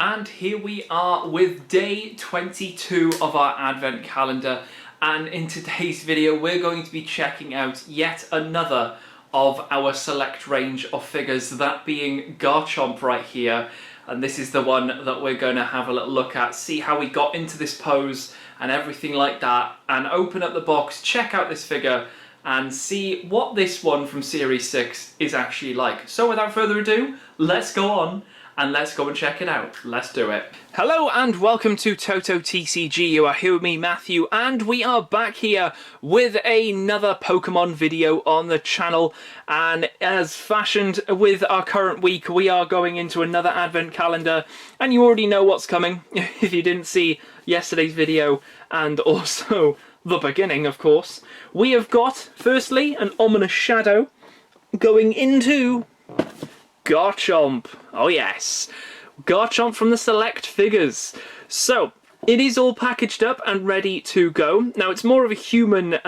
And here we are with day 22 of our advent calendar, and in today's video we're going to be checking out yet another of our select range of figures, that being Garchomp right here. And this is the one that we're going to have a little look at, see how we got into this pose and everything like that, and open up the box, check out this figure and see what this one from Series 6 is actually like. So without further ado, let's go on and let's go and check it out. Let's do it. Hello and welcome to TotoTCG. You are here with me, Matthew, and we are back here with another Pokemon video on the channel. And as fashioned with our current week, we are going into another advent calendar, and you already know what's coming if you didn't see yesterday's video and also the beginning, of course. We have got, firstly, an ominous shadow going into Garchomp. Oh yes, Garchomp from the Select figures. So it is all packaged up and ready to go. Now it's more of a human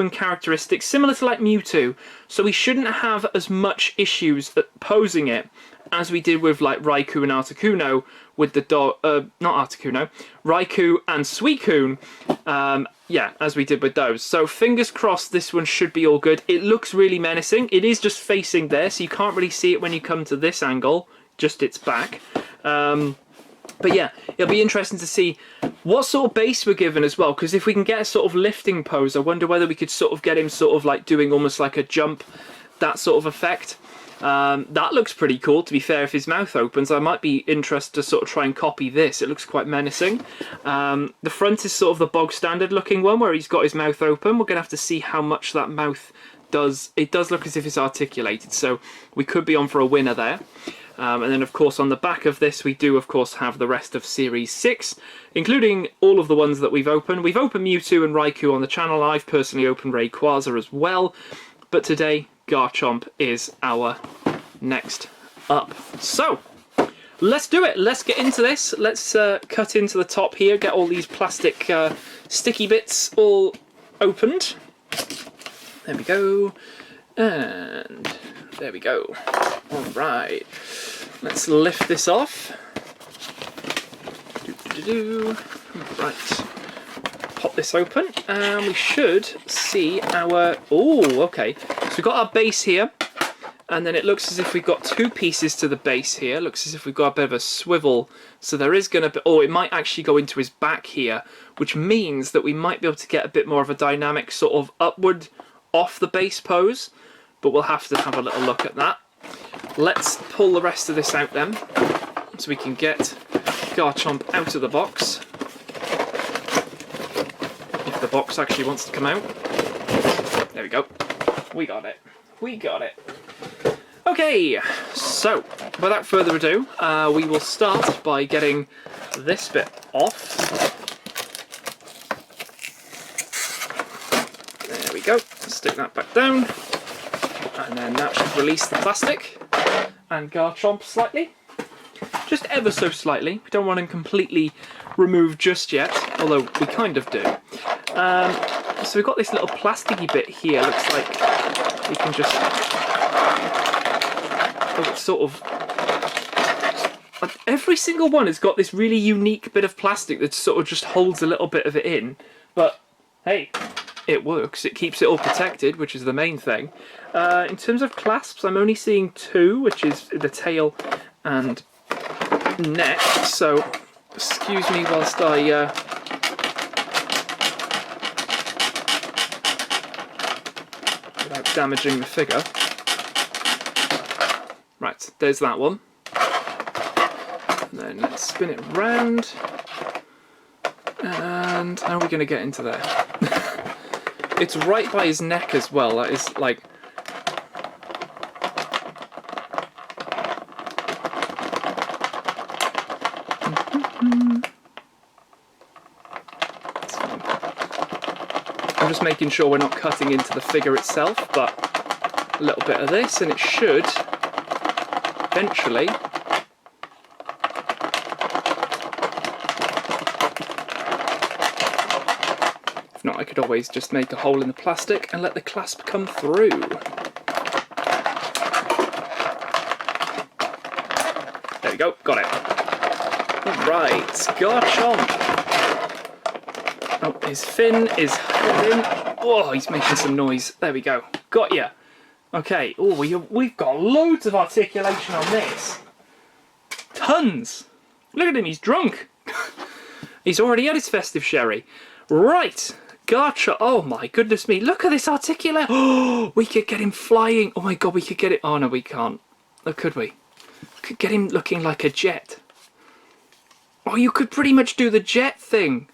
characteristic, similar to like Mewtwo. So we shouldn't have as much issues at posing it as we did with like Raikou and Articuno with the not Articuno, Raikou and Suicune. Yeah, as we did with those. So fingers crossed this one should be all good. It looks really menacing. It is just facing there, so you can't really see it when you come to this angle, just its back. But yeah, it'll be interesting to see what sort of base we're given as well, because if we can get a sort of lifting pose, I wonder whether we could sort of get him sort of like doing almost like a jump, that sort of effect. That looks pretty cool, to be fair. If his mouth opens, I might be interested to sort of try and copy this. It looks quite menacing. The front is sort of the bog standard looking one where he's got his mouth open. We're going to have to see how much that mouth does. It does look as if it's articulated, so we could be on for a winner there. And then of course on the back of this we do of course have the rest of Series 6, including all of the ones that we've opened. We've opened Mewtwo and Raikou on the channel. I've personally opened Rayquaza as well, but today Garchomp is our next up. So let's do it. Let's get into this. Let's cut into the top here, get all these plastic sticky bits all opened. There we go. And there we go. All right. Let's lift this off. Right. Pop this open and we should see our... Oh, okay. So we've got our base here, and then it looks as if we've got two pieces to the base here. Looks as if we've got a bit of a swivel. So there is going to be... Oh, it might actually go into his back here, which means that we might be able to get a bit more of a dynamic sort of upward off the base pose, but we'll have to have a little look at that. Let's pull the rest of this out then, so we can get Garchomp out of the box. If the box actually wants to come out. There we go. We got it. We got it. Okay, so without further ado, we will start by getting this bit off. There we go. Stick that back down. And then that should release the plastic and Garchomp slightly. Just ever so slightly. We don't want him completely removed just yet, although we kind of do. So we've got this little plasticky bit here. Looks like we can just... Oh, it's sort of... Every single one has got this really unique bit of plastic that sort of just holds a little bit of it in. But, hey, it works. It keeps it all protected, which is the main thing. In terms of clasps, I'm only seeing two, which is the tail and neck. So, excuse me whilst I... without damaging the figure. Right, there's that one. And then let's spin it round. And how are we going to get into there? It's right by his neck as well. That is like... I'm just making sure we're not cutting into the figure itself, but a little bit of this and it should eventually if not, I could always just make a hole in the plastic and let the clasp come through. There we we go, got it. Right, Garchomp. Oh, his fin is heading. Oh, he's making some noise. There we go. Got ya. Okay. Oh, we've got loads of articulation on this. Tons. Look at him. He's drunk. He's already had his festive sherry. Right. Garchomp. Oh my goodness me. Look at this articulate. Oh, we could get him flying. Oh my god, we could get it. Oh no, we can't. Oh, could we? We could get him looking like a jet. Oh, you could pretty much do the jet thing.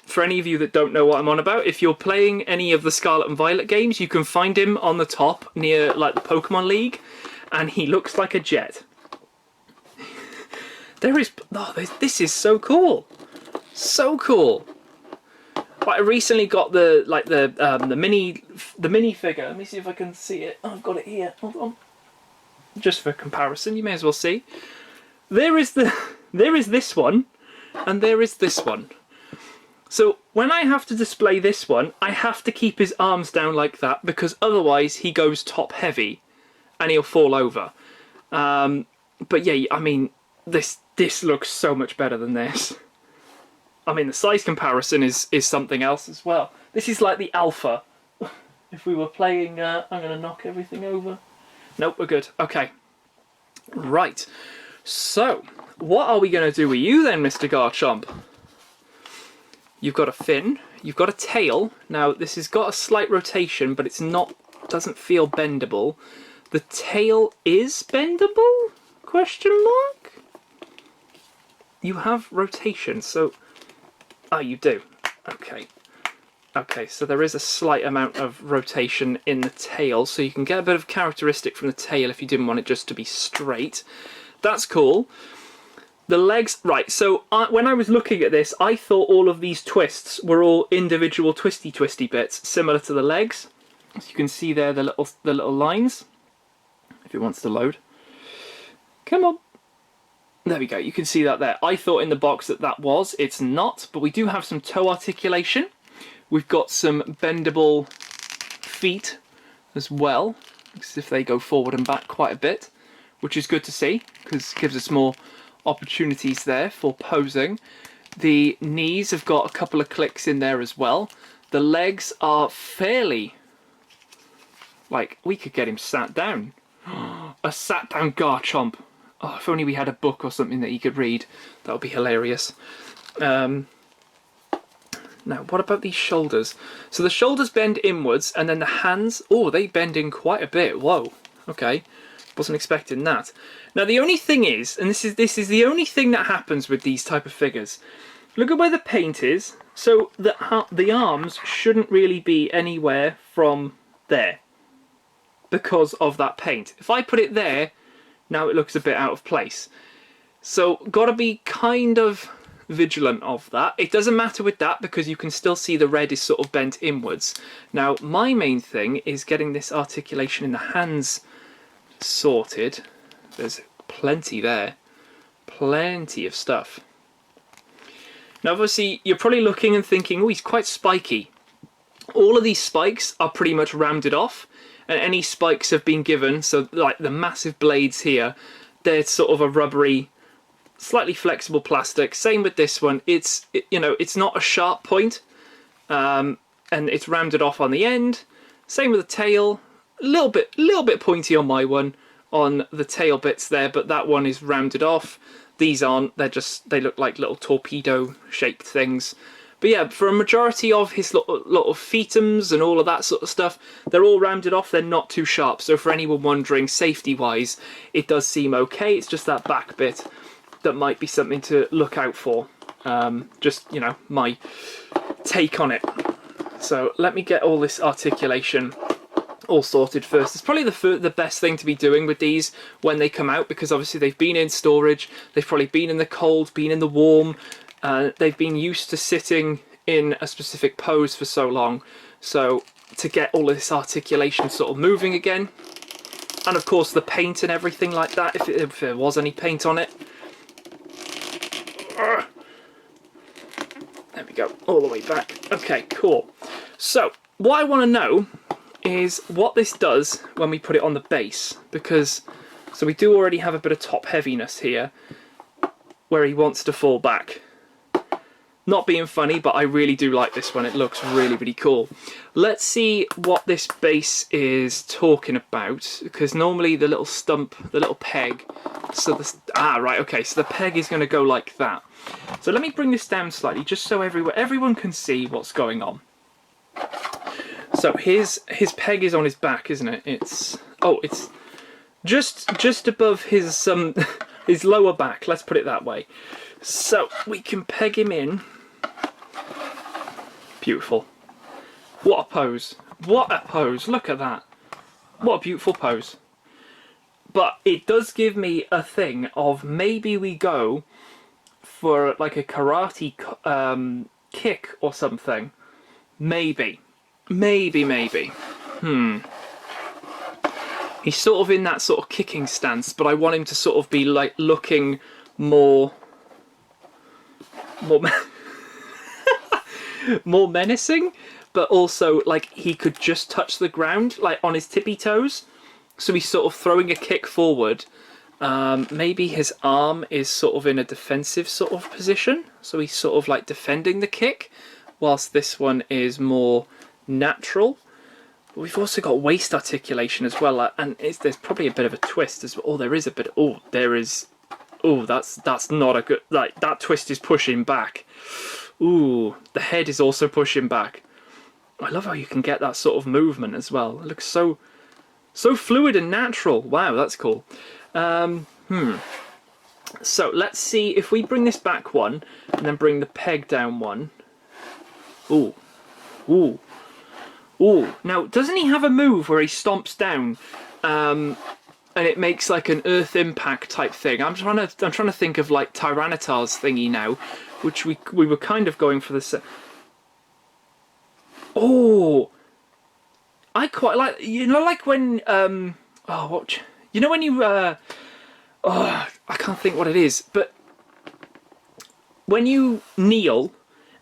For any of you that don't know what I'm on about, if you're playing any of the Scarlet and Violet games, you can find him on the top near like the Pokemon League, and he looks like a jet. This is so cool, so cool. But I recently got the mini figure. Let me see if I can see it. Oh, I've got it here. Hold on. Just for comparison, you may as well see. There is this one, and there is this one. So when I have to display this one, I have to keep his arms down like that because otherwise he goes top heavy and he'll fall over. But yeah, I mean, this looks so much better than this. I mean, the size comparison is something else as well. This is like the alpha. If we were playing, I'm going to knock everything over. Nope, we're good. Okay. Right. So, what are we going to do with you then, Mr. Garchomp? You've got a fin, you've got a tail. Now this has got a slight rotation, but doesn't feel bendable. The tail is bendable? Question mark? You have rotation, so... Oh, you do. Okay. Okay, so there is a slight amount of rotation in the tail, so you can get a bit of characteristic from the tail if you didn't want it just to be straight. That's cool. The legs, right, so when I was looking at this, I thought all of these twists were all individual twisty bits, similar to the legs. As you can see there, the little lines, if it wants to load. Come on. There we go, you can see that there. I thought in the box that was, it's not, but we do have some toe articulation. We've got some bendable feet as well, as if they go forward and back quite a bit, which is good to see, because it gives us more opportunities there for posing. The knees have got a couple of clicks in there as well. The legs are fairly... like, we could get him sat down. A sat down Garchomp. Oh, if only we had a book or something that he could read. That would be hilarious. Now, what about these shoulders? So the shoulders bend inwards, and then the hands... oh, they bend in quite a bit. Whoa. Okay. Wasn't expecting that. Now the only thing is, and this is the only thing that happens with these type of figures. Look at where the paint is. So the arms shouldn't really be anywhere from there because of that paint. If I put it there, now it looks a bit out of place. So got to be kind of vigilant of that. It doesn't matter with that because you can still see the red is sort of bent inwards. Now my main thing is getting this articulation in the hands sorted. There's plenty there, plenty of stuff. Now obviously you're probably looking and thinking, oh, he's quite spiky. All of these spikes are pretty much rounded off, and any spikes have been given, so like the massive blades here, they're sort of a rubbery, slightly flexible plastic. Same with this one. It's not a sharp point, and it's rounded off on the end. Same with the tail. A little bit pointy on my one, on the tail bits there, but that one is rounded off. These aren't. They look like little torpedo shaped things. But yeah, for a majority of his lot of fetums and all of that sort of stuff, they're all rounded off. They're not too sharp. So for anyone wondering, safety wise, it does seem okay. It's just that back bit that might be something to look out for. Just, you know, my take on it. So let me get all this articulation all sorted first. It's probably the best thing to be doing with these when they come out, because obviously they've been in storage, they've probably been in the cold, been in the warm, they've been used to sitting in a specific pose for so long. So to get all of this articulation sort of moving again, and of course the paint and everything like that, if there was any paint on it. There we go, all the way back. Okay, cool. So what I want to know is what this does when we put it on the base, because So we do already have a bit of top heaviness here, where he wants to fall back. Not being funny, but I really do like this one. It looks really, really cool. Let's see what this base is talking about, because normally the little stump, the little peg, so the, right, okay, so the peg is going to go like that. So let me bring this down slightly, just so everyone can see what's going on. So his peg is on his back, isn't it? It's just above his his lower back. Let's put it that way. So we can peg him in. Beautiful. What a pose. What a pose. Look at that. What a beautiful pose. But it does give me a thing of maybe we go for like a karate kick or something. Maybe. Maybe. He's sort of in that sort of kicking stance, but I want him to sort of be like looking more more menacing, but also like he could just touch the ground like on his tippy toes, so he's sort of throwing a kick forward. Maybe his arm is sort of in a defensive sort of position, so he's sort of like defending the kick, whilst this one is more natural. But we've also got waist articulation as well, and there's probably a bit of a twist as well. Oh, there is a bit. Oh, there is. Oh, that's not a good. Like that twist is pushing back. Ooh, the head is also pushing back. I love how you can get that sort of movement as well. It looks so fluid and natural. Wow, that's cool. So let's see if we bring this back one and then bring the peg down one. Ooh. Now, doesn't he have a move where he stomps down and it makes like an earth impact type thing? I'm trying to think of like Tyranitar's thingy now, which we were kind of going for the. Oh, I quite like, you know, like when when you I can't think what it is, but when you kneel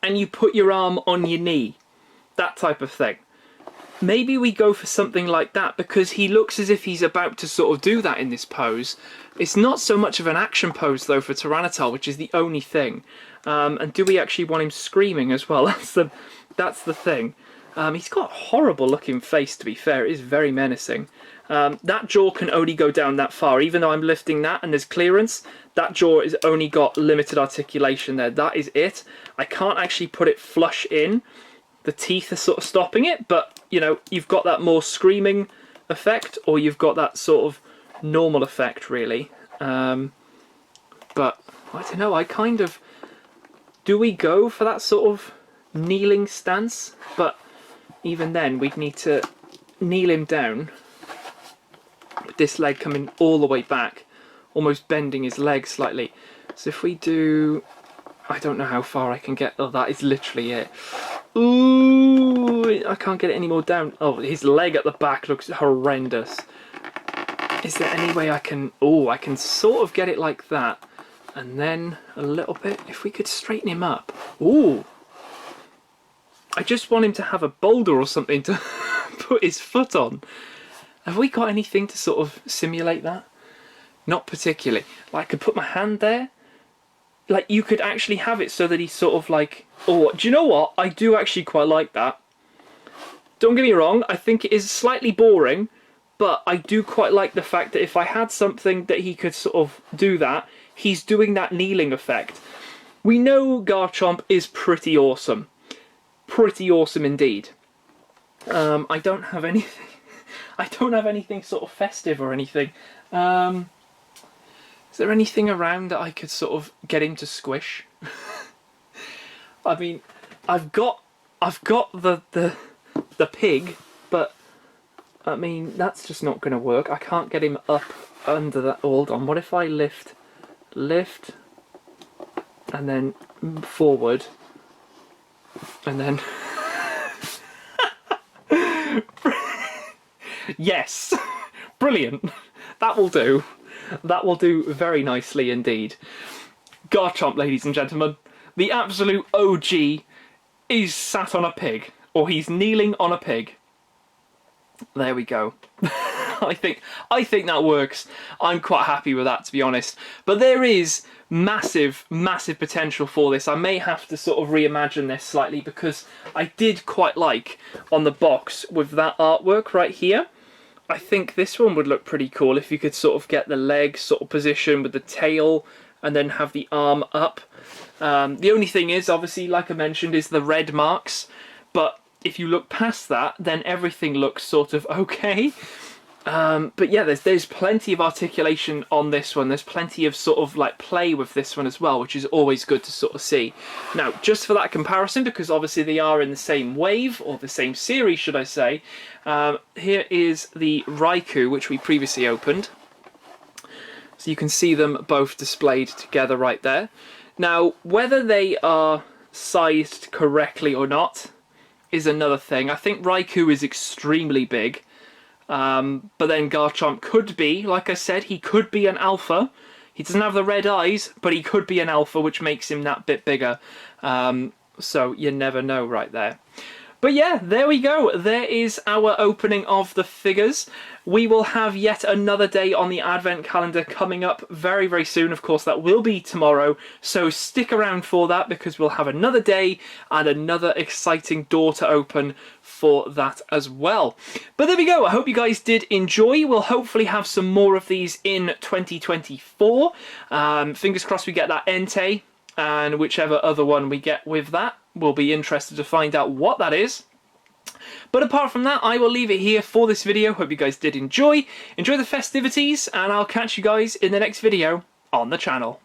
and you put your arm on your knee, that type of thing. Maybe we go for something like that, because he looks as if he's about to sort of do that in this pose. It's not so much of an action pose though for Tyranitar, which is the only thing. And do we actually want him screaming as well? That's the thing. He's got a horrible looking face, to be fair. It is very menacing. That jaw can only go down that far. Even though I'm lifting that and there's clearance, that jaw has only got limited articulation there. That is it. I can't actually put it flush in. The teeth are sort of stopping it, but you know, you've got that more screaming effect, or you've got that sort of normal effect, really. But I don't know, I kind of... Do we go for that sort of kneeling stance? But even then, we'd need to kneel him down, with this leg coming all the way back, almost bending his leg slightly. So if we do... I don't know how far I can get. Oh, that is literally it. Ooh, I can't get it any more down. Oh, his leg at the back looks horrendous. Is there any way I can... Oh, I can sort of get it like that. And then a little bit. If we could straighten him up. Ooh. I just want him to have a boulder or something to put his foot on. Have we got anything to sort of simulate that? Not particularly. Like, I could put my hand there. Like, you could actually have it so that he's sort of like... Oh, do you know what? I do actually quite like that. Don't get me wrong, I think it is slightly boring, but I do quite like the fact that if I had something that he could sort of do that, he's doing that kneeling effect. We know Garchomp is pretty awesome. Pretty awesome indeed. I don't have anything... I don't have anything sort of festive or anything. Is there anything around that I could sort of get him to squish? I mean, I've got the pig, but I mean that's just not going to work. I can't get him up under that. Hold on. What if I lift, and then forward, and then yes, brilliant. That will do. That will do very nicely indeed. Garchomp, ladies and gentlemen, the absolute OG is sat on a pig, or he's kneeling on a pig. There we go. I think that works. I'm quite happy with that, to be honest. But there is massive potential for this. I may have to sort of reimagine this slightly, because I did quite like on the box with that artwork right here. I think this one would look pretty cool if you could sort of get the leg sort of position with the tail and then have the arm up. The only thing is, obviously, like I mentioned, is the red marks, but if you look past that, then everything looks sort of okay. But yeah, there's plenty of articulation on this one. There's plenty of sort of like play with this one as well, which is always good to sort of see. Now, just for that comparison, because obviously they are in the same wave, or the same series, should I say, here is the Raikou, which we previously opened. So you can see them both displayed together right there. Now, whether they are sized correctly or not is another thing. I think Raikou is extremely big. But then Garchomp could be, like I said, he could be an alpha. He doesn't have the red eyes, but he could be an alpha, which makes him that bit bigger. So you never know right there. But yeah, there we go. There is our opening of the figures. We will have yet another day on the advent calendar coming up very, very soon. Of course, that will be tomorrow. So stick around for that, because we'll have another day and another exciting door to open for that as well. But there we go. I hope you guys did enjoy. We'll hopefully have some more of these in 2024. Fingers crossed we get that Entei, and whichever other one we get with that. We'll be interested to find out what that is. But apart from that, I will leave it here for this video. Hope you guys did enjoy the festivities, and I'll catch you guys in the next video on the channel.